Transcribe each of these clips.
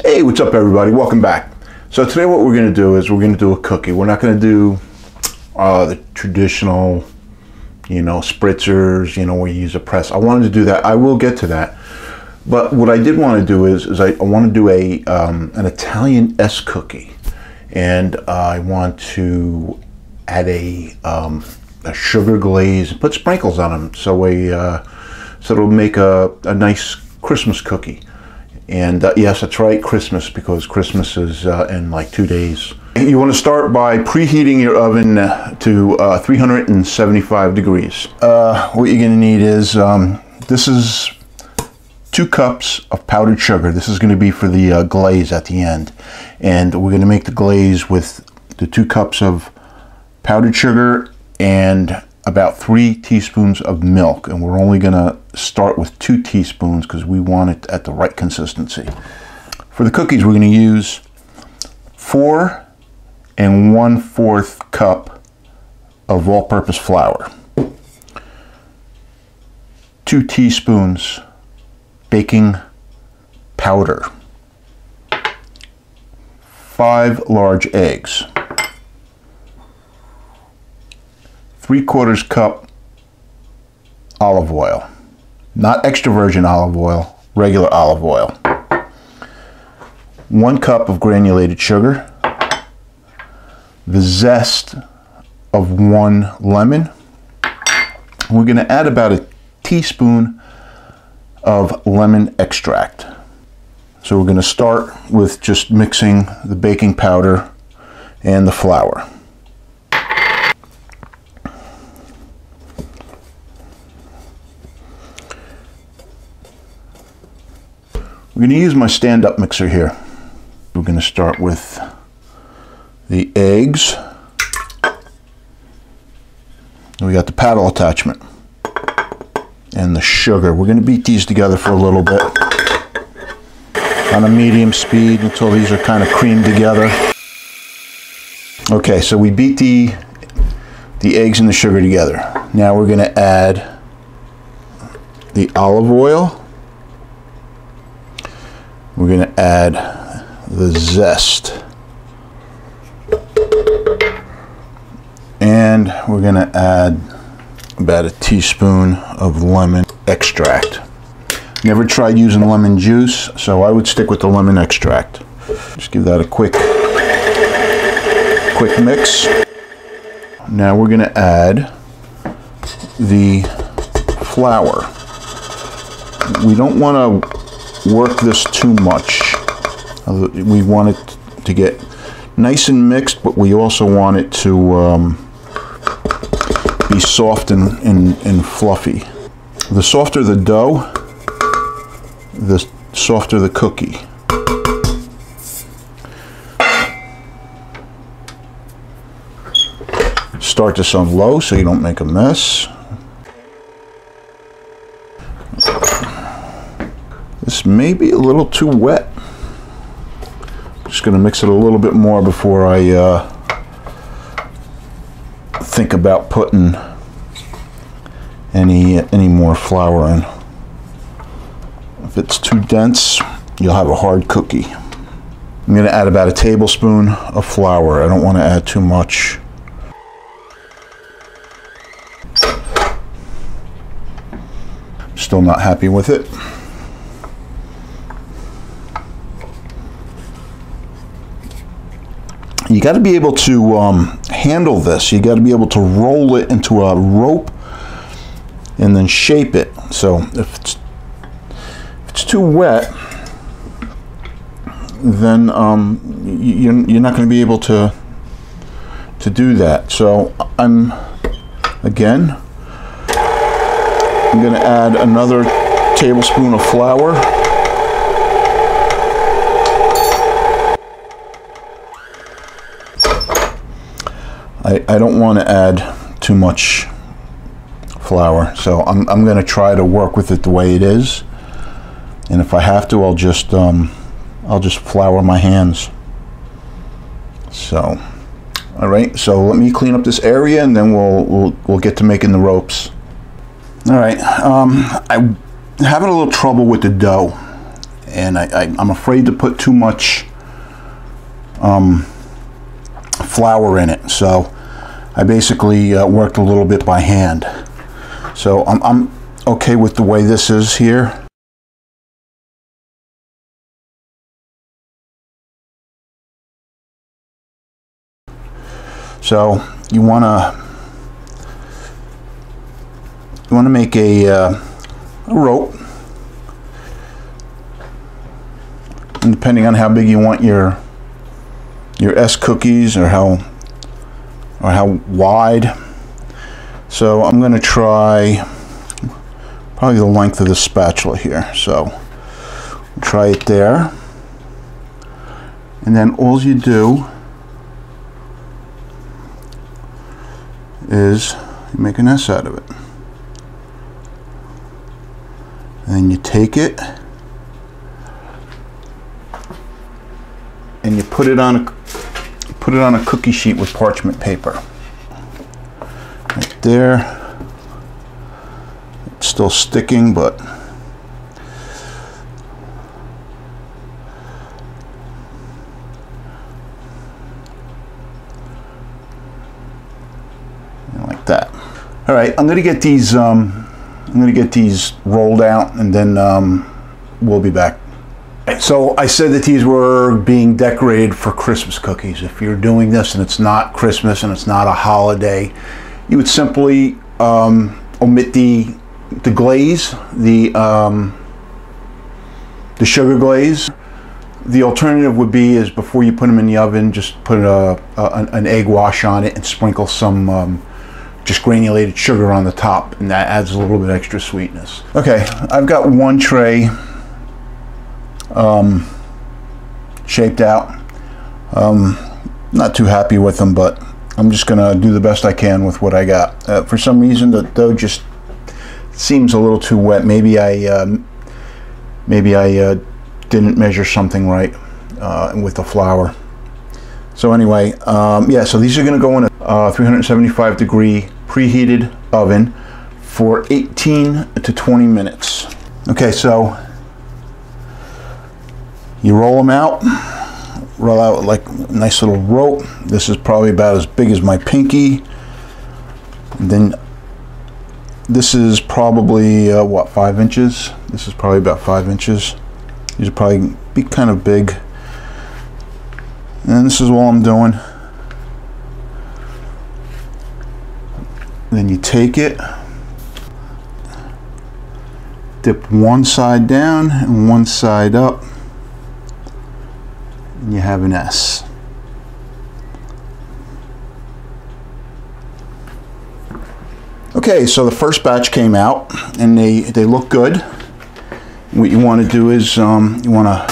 Hey, what's up everybody? Welcome back. So today what we're going to do is we're going to do a cookie. We're not going to do the traditional, spritzers, where you use a press. I wanted to do that. I will get to that. But what I did want to do is I want to do an Italian S cookie. And I want to add a sugar glaze, put sprinkles on them, so it'll make a nice Christmas cookie. And yes, that's right, Christmas, because Christmas is in like 2 days. You want to start by preheating your oven to 375 degrees. What you're going to need is, this is 2 cups of powdered sugar. This is going to be for the glaze at the end. And we're going to make the glaze with the 2 cups of powdered sugar and about 3 teaspoons of milk, and we're only going to start with 2 teaspoons because we want it at the right consistency. For the cookies, we're going to use 4 1/4 cup of all-purpose flour, 2 teaspoons baking powder, 5 large eggs, 3/4 cup olive oil, not extra virgin olive oil, regular olive oil, 1 cup of granulated sugar, the zest of 1 lemon. We're going to add about a teaspoon of lemon extract. So we're going to start with just mixing the baking powder and the flour. We're going to use my stand-up mixer here. We're going to start with the eggs. We got the paddle attachment and the sugar. We're going to beat these together for a little bit on a medium speed until these are kind of creamed together. Okay, so we beat the eggs and the sugar together. Now we're going to add the olive oil. We're going to add the zest. And we're going to add about a teaspoon of lemon extract. Never tried using lemon juice, so I would stick with the lemon extract. Just give that a quick mix. Now we're going to add the flour. We don't want to work this too much. We want it to get nice and mixed, but we also want it to be soft and fluffy. The softer the dough, the softer the cookie. Start this on low so you don't make a mess. This may be a little too wet. Just going to mix it a little bit more before I think about putting any more flour in. If it's too dense, you'll have a hard cookie. I'm going to add about a tablespoon of flour. I don't want to add too much. Still not happy with it. You got to be able to handle this. You got to be able to roll it into a rope and then shape it. So if it's too wet, then you're not going to be able to do that. So I'm going to add another tablespoon of flour. I don't want to add too much flour, so I'm going to try to work with it the way it is, and if I have to, I'll just flour my hands. So, all right. So let me clean up this area, and then we'll get to making the ropes. All right. I'm having a little trouble with the dough, and I'm afraid to put too much flour in it, so I basically worked a little bit by hand. So I'm okay with the way this is here. So you want to make a rope, and depending on how big you want your S cookies, or how wide. So I'm going to try probably the length of the spatula here. So try it there, and then all you do is you make an S out of it, and then you take it and you put it on a cookie sheet with parchment paper. Right there. It's still sticking, but like that. All right, I'm gonna get these rolled out, and then we'll be back. So I said that these were being decorated for Christmas cookies. If you're doing this and it's not Christmas and it's not a holiday, you would simply omit the glaze, the sugar glaze. The alternative would be is before you put them in the oven, just put an egg wash on it and sprinkle some just granulated sugar on the top, and that adds a little bit extra sweetness. Okay, I've got one tray shaped out. Not too happy with them, but I'm just gonna do the best I can with what I got. For some reason the dough just seems a little too wet. Maybe I didn't measure something right with the flour. So anyway, yeah, so these are gonna go in a 375 degree preheated oven for 18 to 20 minutes. Okay, so you roll them out, roll out like a nice little rope. This is probably about as big as my pinky. And then this is probably what, 5 inches? This is probably about 5 inches. These will probably be kind of big. And this is all I'm doing. Then you take it, dip one side down and one side up, and you have an S. Okay, so the first batch came out and they look good. What you want to do is you want to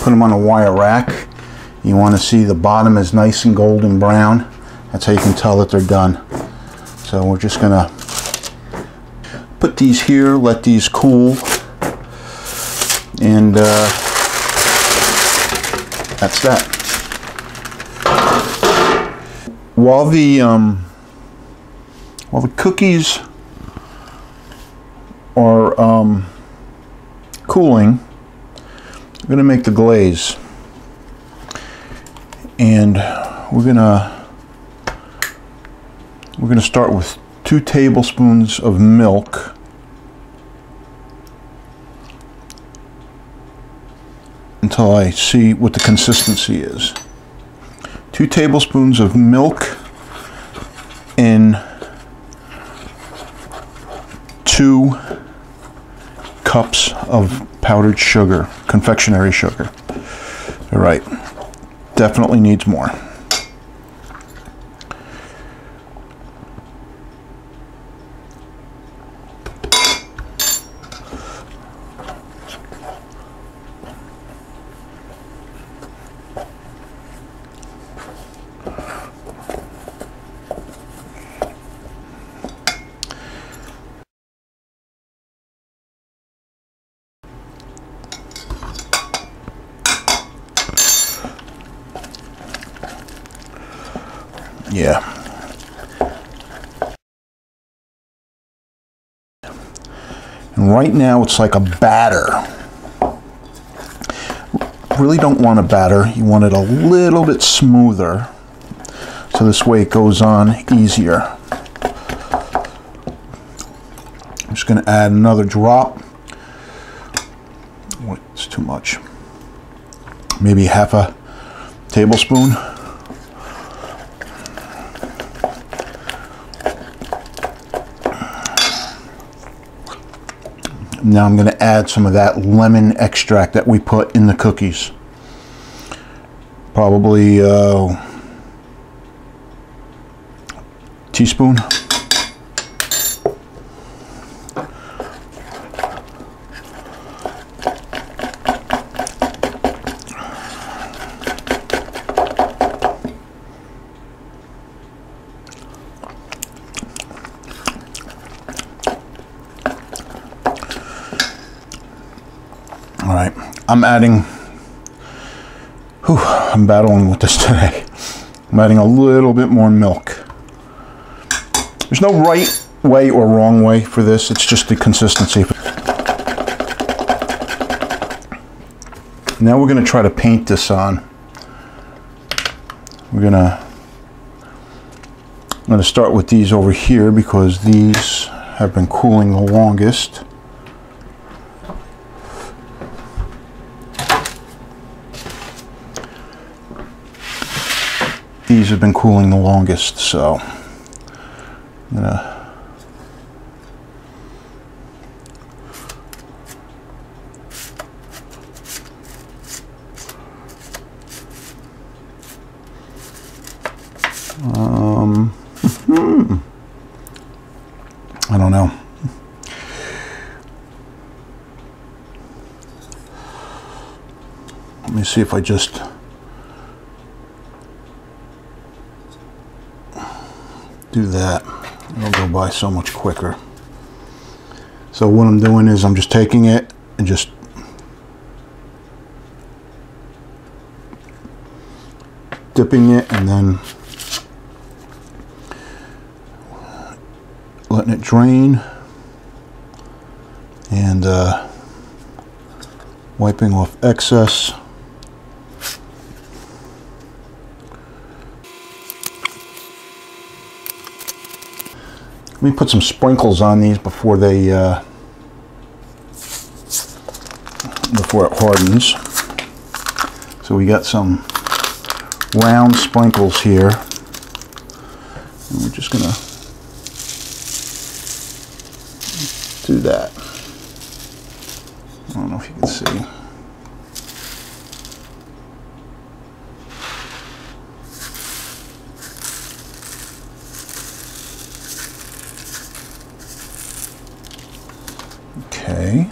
put them on a wire rack. You want to see the bottom is nice and golden brown. That's how you can tell that they're done. So we're just gonna put these here, let these cool, and that's that. While the cookies are cooling, I'm gonna make the glaze, and we're gonna start with 2 tablespoons of milk, until I see what the consistency is. 2 tablespoons of milk in 2 cups of powdered sugar, confectionery sugar. All right, definitely needs more. Yeah. And right now it's like a batter. really don't want a batter. You want it a little bit smoother, so this way it goes on easier. I'm just going to add another drop. Oh, it's too much. Maybe half a tablespoon. Now I'm going to add some of that lemon extract that we put in the cookies. Probably a teaspoon. All right, I'm battling with this today. I'm adding a little bit more milk. There's no right way or wrong way for this, it's just the consistency. Now we're going to try to paint this on. I'm going to start with these over here because these have been cooling the longest. These have been cooling the longest, so I'm gonna I don't know. Let me see if I just do that. It'll go by so much quicker. So what I'm doing is I'm just taking it and just dipping it and then letting it drain and wiping off excess. Let me put some sprinkles on these before they before it hardens. So we got some round sprinkles here, and we're just gonna do that. I don't know if you can see. Okay.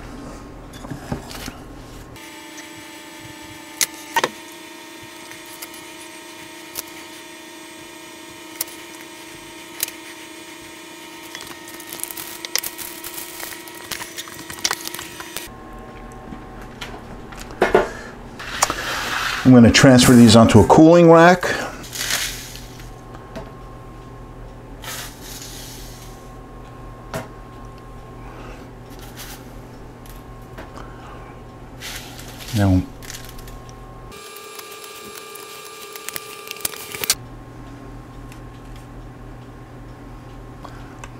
I'm going to transfer these onto a cooling rack. Now,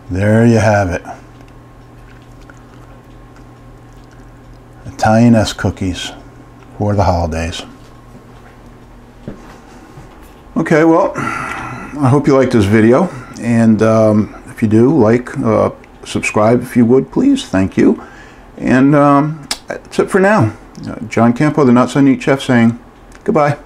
there you have it. Italian-esque cookies for the holidays. Okay, well, I hope you liked this video, and if you do, like, subscribe if you would, please. Thank you. And that's it for now. John Campo, the Not So Neat Chef, saying goodbye.